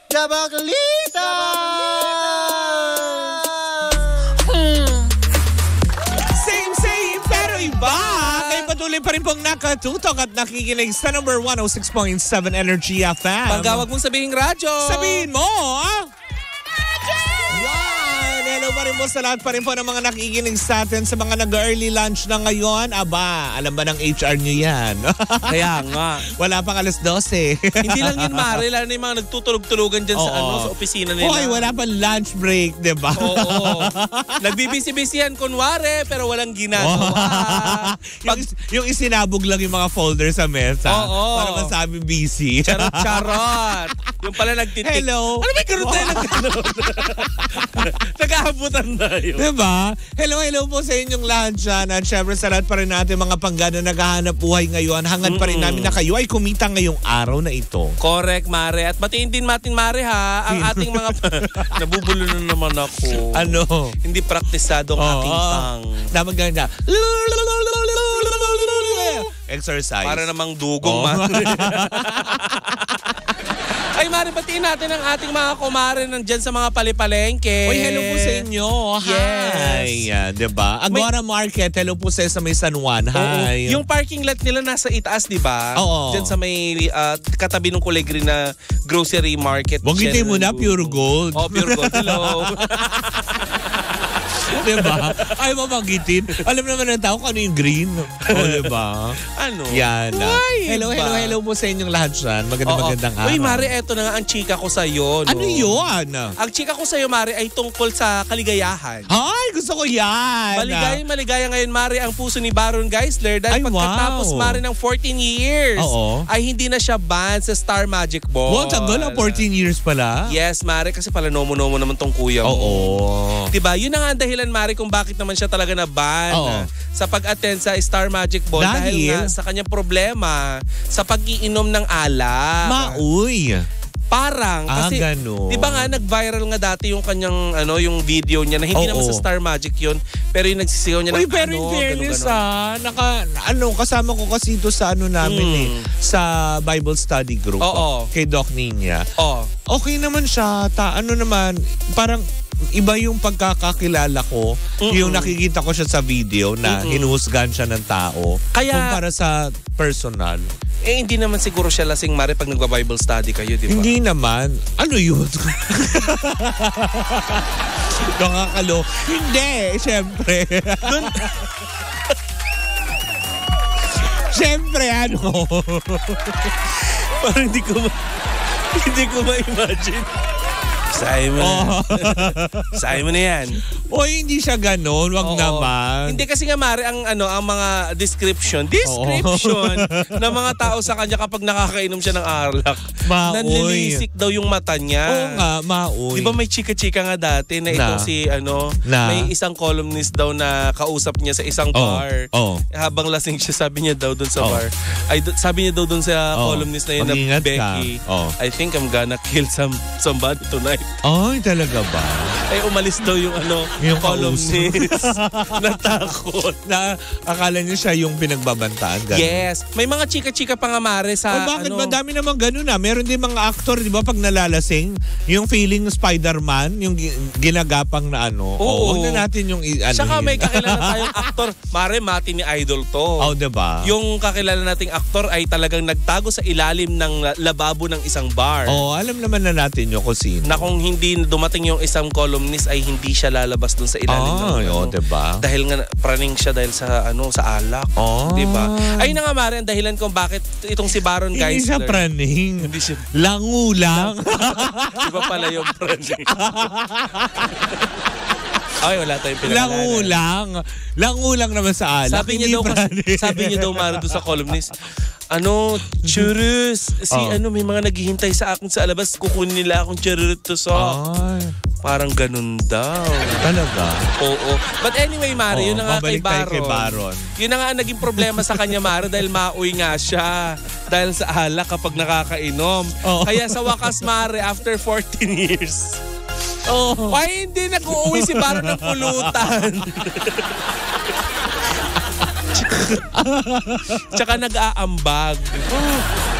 Chabaklita! Same, pero iba. Kayo patuloy pa rin pong nakatutok at nakikinig sa number 106.7 Energy FM. Pagkawag mong sabihin radyo. Sabihin mo, hello pa rin po sa lahat pa rin po ng mga nakikinig sa atin sa mga nag-early lunch na ngayon. Aba, alam ba ng HR nyo yan? Kaya nga. Wala pang alas 12. Hindi lang yun, Mare. Lalo na yung mga nagtutulog-tulugan dyan sa, sa opisina nila. Hoy, wala pang lunch break, diba? Oo. Nagbibisi-bisihan kunwari, pero walang ginagawa. yung isinabog lang yung mga folder sa mesa. Para masabi busy. Charot. Yung pala nagtitik. Hello. Ano ba yung karoon tayo ng karoon? Nag-aabutan tayo. Diba? Hello po sa inyong lahat dyan. At syempre sa lahat pa rin natin mga panggana naghahanap buhay ngayon. Hangad pa rin namin na kayo ay kumita ngayong araw na ito. Correct, Mare. At batiin din natin, Mare, ha? Ang ating mga... Nabubulo na naman ako. Ano? Hindi praktisado ang aking pang. Dapat ganyan na. Exercise. Para namang dugong, Mare. Ay, Mare, batiin natin ang ating mga kumare nandyan sa mga palipalengke. Uy, hello po sa inyo. Hi. Yes. Diba? Agora Market, hello po sa may San Juan. Hi. Yung parking lot nila nasa itaas, diba? Oo. Dyan sa may katabi ng kulay green na grocery market. Banggitin mo na, Pure Gold. Oh, Pure Gold. Hello. Diba? Ay, mabanggitin. Alam naman ng tao kung ano yung green. Diba? Ano? Yan. Why? Hello po sa inyong lahat dyan. Magandang araw. Uy, Mare, eto na nga ang chika ko sa'yo. No? Ano yun? Ang chika ko sa'yo, Mare, ay tungkol sa kaligayahan. Ay, gusto ko yan. Maligaya ngayon, Mare, ang puso ni Baron Geisler dahil pagkatapos, Mare, ng 14 years, ay hindi na siya banned sa Star Magic Ball. Wow, tagal na 14 years pala. Yes, Mare, kasi pala nomo-nomo naman tong kuya mo. Diba? Yun na nga ang dahilan, Mare, kung bakit naman siya talaga na-ban sa pag-attend sa Star Magic Ball dahil nga sa kanyang problema sa pag-iinom ng alak. Mauy. Parang kasi gano. 'di ba nga nag-viral nga dati yung kanyang yung video niya na hindi naman sa Star Magic yun, pero yung nagsisigaw niya ng pero in fairness kasama ko kasi ito sa namin sa Bible study group kay Doc Ninya. Okay naman siya, parang iba yung pagkakakilala ko, yung nakikita ko siya sa video na hinuhusgan siya ng tao kumpara sa personal. Hindi naman siguro siya lasing, Mare, pag nagba-Bible study kayo, di ba? Hindi naman. Ano yun? Nakakalo. Hindi, syempre. Syempre, Parang hindi ko ma-imagine. Sabi mo na yan. Oy, hindi siya ganon. Wag naman. Hindi kasi nga, Mare, ang mga description ng mga tao sa kanya kapag nakakainom siya ng alak. Nanlilisik daw yung mata niya. Oo nga, mauy. Di ba may chika-chika nga dati na itong may isang columnist daw na kausap niya sa isang bar. Habang lasing siya, sabi niya daw dun sa bar. Sabi niya daw dun sa columnist na yun na Becky, I think I'm gonna kill somebody tonight. Ay, talaga ba? Ay, umalis daw yung columnist. Natakot. Na akala niya siya yung pinagbabantaan. Ganun. Yes. May mga chika-chika pa nga, Mare, sa bakit madami naman ganun Meron din mga aktor, di ba, pag nalalasing, yung feeling Spider-Man, yung ginagapang na Oo. Huwag na natin yung Saka may kakilala tayong aktor. Mare, mati ni Idol to. Diba? Yung kakilala nating aktor ay talagang nagtago sa ilalim ng lababo ng isang bar. Alam naman na natin yung kung sino. Na kung hindi dumating yung isang columnist ay hindi siya lalabas dun sa ilalim ng diba? Dahil nga praning siya dahil sa sa alak. Diba? Ayun na nga, Mare, ang dahilan kung bakit itong si Baron Geisler. Hindi siya praning. Hindi siya. Langu lang. Diba pala yung praning? Ay, wala tayong pinakalanan. Langu lang naman sa alak. Sabi niya daw, Mare, doon sa columnist, churus. May mga naghihintay sa akin sa alabas. Kukunin nila akong churus to Parang ganun daw. Talaga? Oo. But anyway, Mare, yun na nga kay Baron. Yun na nga ang naging problema sa kanya, Mare, dahil mauwi nga siya. Dahil sa alak kapag nakakainom. Kaya sa wakas, Mare, after 14 years, ay hindi nag-uuwi si Baron ng pulutan. Tsaka nag-aambag.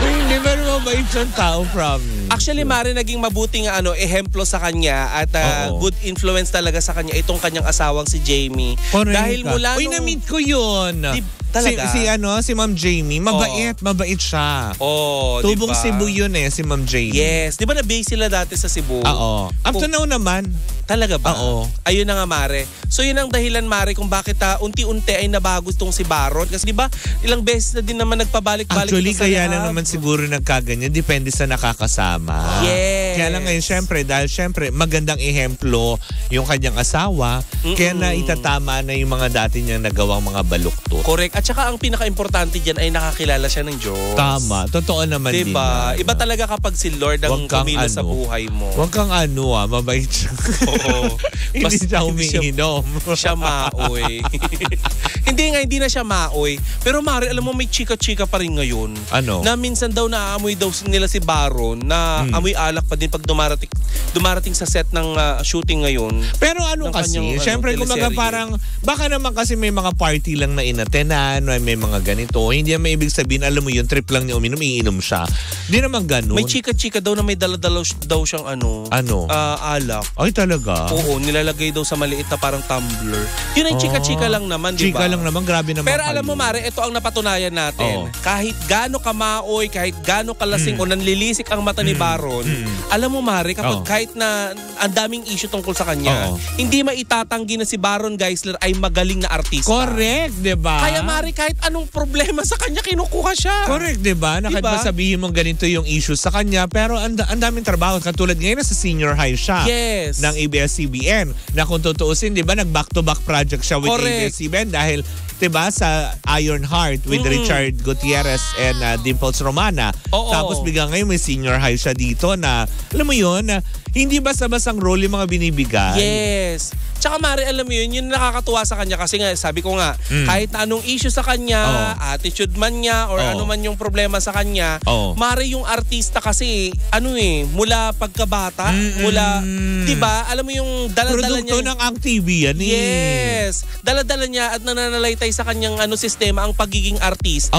Hindi ba naman mabait siyang tao, promise? Actually, Mare, naging mabuting ehemplo sa kanya at good influence talaga sa kanya itong kanyang asawang si Jamie. Correct. Dahil mula Uy, na-meet ko yun. Talaga? Si Ma'am Jamie, mabait siya. Tubong diba? Cebu yun si Ma'am Jamie. Yes. Di ba na-base sila dati sa Cebu? Oo. Up to now naman. Talaga ba? Oo. Ayun na nga, Mare. So yun ang dahilan, Mare, kung bakit unti-unti ay nabago itong si Baron. Kasi di ba, ilang beses na din naman nagpabalik-balik. Actually, kaya lang naman siguro nagkaganyan. Depende sa nakakasama. Yes. Kaya lang ngayon, syempre, magandang ehemplo yung kanyang asawa. Kaya na itatama na yung mga dati niyang nagawang mga baluktot. Correct. At saka ang pinaka-importante dyan ay nakakilala siya ng Diyos. Tama. Totoo naman din. Diba? Iba talaga kapag si Lord ang kumilos sa buhay mo. Huwag kang mabait siya. Oo. Hindi siya umiinom. Siya maoy. Hindi na siya maoy. Pero Mare, alam mo may chika-chika pa rin ngayon. Ano? Na minsan daw naaamoy daw nila si Baron na amoy alak pa din pag dumarating sa set ng shooting ngayon. Pero kasi, syempre kumaga parang, baka naman kasi may mga party lang na inatenan, may mga ganito. Hindi naman ibig sabihin, alam mo yun, trip lang niya uminom, iinom siya. Hindi naman ganun. May chika-chika daw na may dala-dala daw siyang alak. Ay talaga? Oo, nilalagay daw sa maliit na parang tumbler. Yun ay chika-chika lang naman, di ba? Chika lang naman, grabe naman. Pero alam mo, Mare, ito ang napatunayan natin. Kahit gaano kamaoy, kahit gaano kalasing o nanlilisik ang mata ni Baron, alam mo, Mare, kahit na ang daming issue tungkol sa kanya, hindi maitatanggi na si Baron Geisler ay magaling na artista. Correct, di ba? Kaya, Mare, kahit anong problema sa kanya, kinukuha siya. Correct, di ba? Na kahit masabihin mong ganito yung issue sa kanya, pero ang daming trabaho. Katulad ngayon na sa senior high siya. Yes. Ng ABS-CBN. Na kung tutuusin, di ba, nag-back-to-back project siya with ABS-CBN dahil, di ba, sa Iron Heart with Richard Gutierrez and Dimples Romana. Tapos biglang ngayon may senior high siya dito na, alam mo yun, hindi basta-bastang role yung mga binibigay. Yes. Tsaka Mare, alam mo yun, yung nakakatuwa sa kanya kasi nga, sabi ko nga, kahit na anong issue sa kanya, attitude man niya, or ano man yung problema sa kanya, Mare, yung artista kasi, mula pagkabata, mula, diba, alam mo yung daladala niya. Produkto ng Ang TV yan Yes. Daladala niya at nananalaytay sa kanyang sistema ang pagiging artista.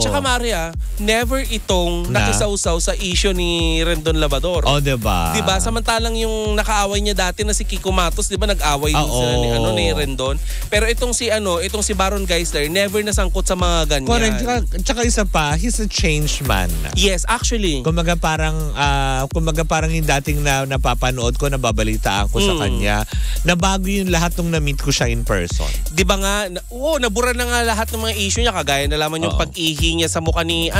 Tsaka Mare, never itong nakisawsaw sa issue ni Rendon Labrador. Diba? Diba? Samantalang yung nakaaway niya dati na si Kiko Matos, diba nag-away din sila ni Rendon. Pero itong si Baron Geisler, never nasangkot sa mga ganyan. Correct. Tsaka isa pa, he's a changed man. Yes, actually. Kumaga parang yung dating na napapanood ko, nababalitaan ko sa kanya, nabago yung lahat nung na-meet ko siya in person. Diba nga, nabura na nga lahat ng mga issue niya, kagaya na lamang yung pag-ihi niya sa mukha ni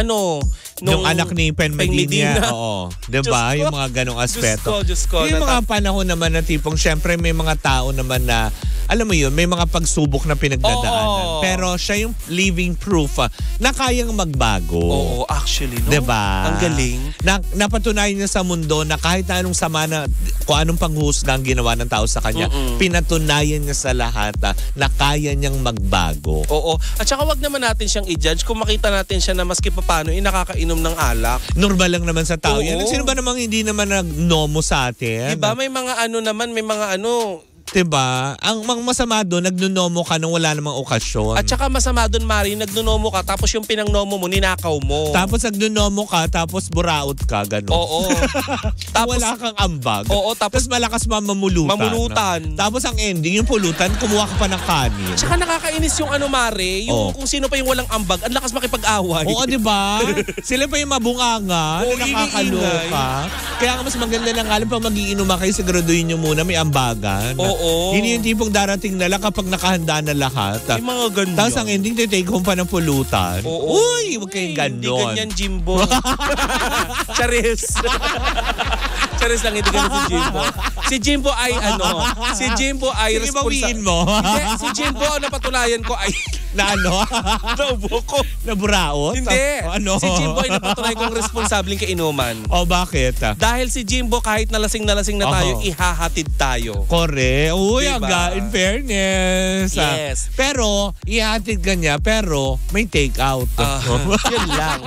yung anak ni Pen Medina. Diba? Yung mga ganong aspeto. Diyos ko. Yung mga panahon naman na tipong, syempre may mga tao naman na, alam mo yun, may mga pagsubok na pinagdadaanan. Pero siya yung living proof na kayang magbago. Actually, no? Diba? Ang galing. Napatunayan niya sa mundo na kahit na anong sama na, kung anong panghusga ang ginawa ng tao sa kanya, pinatunayan niya sa lahat na kaya niyang magbago. At saka wag naman natin siyang i-judge kung makita natin siya na maski paano nakakainom ng alak. Normal lang naman sa tao yan. Sino ba namang hindi naman nagnomo sa atin? Diba? May mga Diba? Ang masama doon, nagnunomo ka nung wala namang okasyon. At saka masama doon, Mari, nagnunomo ka, tapos yung pinangnomo mo, ninakaw mo. Tapos nagnunomo ka, tapos buraot ka, gano'n. Tapos wala kang ambag. Tapos malakas mamulutan. Tapos ang ending, yung pulutan, kumuha ka pa ng kanin. Tsaka nakakainis yung Mari, yung kung sino pa yung walang ambag, ang lakas makipag-away. Diba? Sila pa yung mabunganga, na nakakaloka. Kaya mas maganda na nga lang pag mag-iinom kayo, siguraduhin nyo muna may ambagan. Hindi yung tipong darating na lang kapag nakahanda na lahat. May mga ganyan. Tapos ang ending, take home pa ng pulutan. Uy, huwag kayong ganon. Hindi ganyan, Jimbo. Charis. Charis lang, hindi ganyan si Jimbo. Si Jimbo ay responsible. Mo. Hindi, si Jimbo, napatunayan ko ay naubo ko. Naburaot? Hindi. Si Jimbo ay napatunayan kong responsableng kainuman. Bakit? Dahil si Jimbo, kahit nalasing na tayo, ihahatid tayo. Correct. Uy, diba? In fairness. Yes. Pero, ihatid ka niya, pero may take out. Yun lang.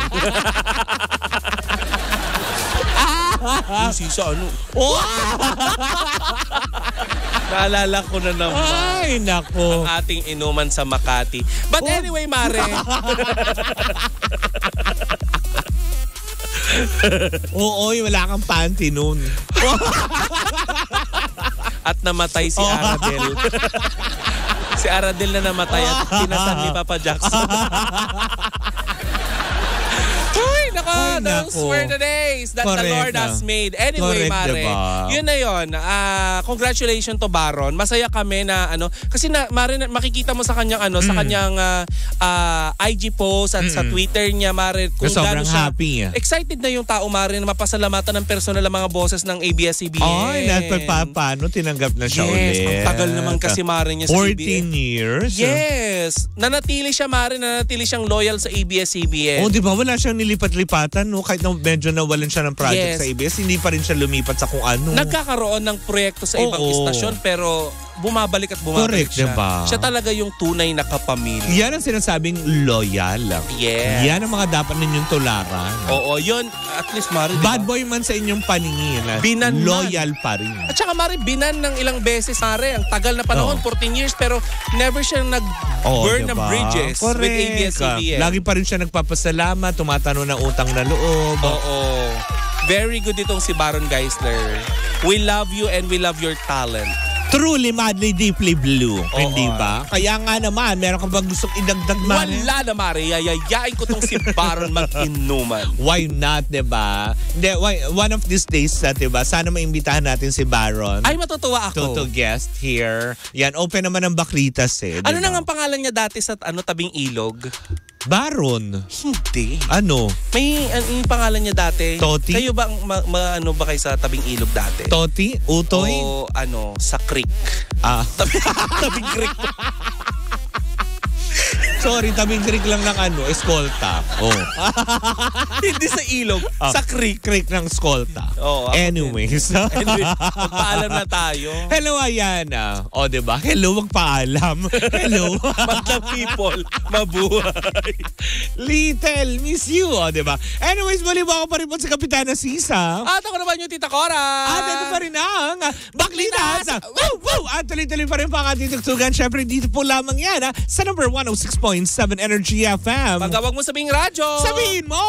Sisa Naalala ko na naman. Ay, nako. Ang ating inuman sa Makati. But anyway, Mare. Oo, wala kang panty noon. At namatay si Aradel. Si Aradel na namatay at pinatan ni Papa Jackson. Those were the days that the Lord has made. Anyway, Mare, yun na yun. Congratulations to Baron. Masaya kami na kasi Mare, makikita mo sa kanyang sa kanyang IG post at sa Twitter niya, Mare, kung sobrang siya happy. Excited na yung tao, Mare, na mapasalamatan ng personal ang mga boses ng ABS-CBN. Ay, paano tinanggap na siya ulit. Yes, ang tagal naman kasi, Mare, niya sa 14 years. Yes. Nanatili siya, Mare, nanatili siyang loyal sa ABS-CBN. Oh, di ba? Wala siyang nilipat-lipatan, no? Kahit na medyo nawalan siya ng project sa ABS, hindi pa rin siya lumipat sa kung ano. Nagkakaroon ng proyekto sa ibang istasyon, pero bumabalik at bumabalik. Correct, siya. Diba? Siya talaga yung tunay na kapamilya. Yan ang sinasabing loyal. Yes. Yan ang mga dapat ninyong tularan. Oo, yun. At least, Mari, bad boy man sa inyong paningin. Binan loyal pa rin. At saka, Mari, binan ng ilang beses, Mari. Ang tagal na panahon, 14 years, pero never siya nag-burn ng bridges with ABS-CBN. Lagi pa rin siya nagpapasalamat, tumatano ng utang na loob. Oo. Very good itong si Baron Geisler. We love you and we love your talent. Truly, madly, deeply blue. Hindi ba? Kaya nga naman, meron ka bang gustong idagdag, Mare? Wala na, Mare. Yayayain ko tong si Baron mag-inuman. Why not, diba? One of these days, diba? Sana maimbitahan natin si Baron. Ay, matutuwa ako. To guest here. Yan, open naman ang Baklitas diba? Ano nang ang pangalan niya dati sa tabing ilog? Baron. Hindi. Ano? May yung pangalan niya dati. Toti? Kayo ba ano ba kayo sa tabing ilog dati? Toti? Utoy? O sa creek. Tabing creek. Sorry, tabing creek lang ng eskolta. Hindi sa ilog, sa creek. Creek ng eskolta. Anyways. Magpaalam na tayo. Hello, Ayana. Diba? Hello, magpaalam. Hello. Magka people, mabuhay. Little, miss you. Diba? Anyways, muli mo ako pa rin po sa Kapitana Sisa. At ako naman yung Tita Cora. At ito pa rin ang Baklitas. Woo! At tuloy-tuloy pa rin po ang ating tugtugan. Siyempre, dito po lamang yan sa number 106.7 Energy FM. Pagkawag mo sabing radyo. Sabihin mo!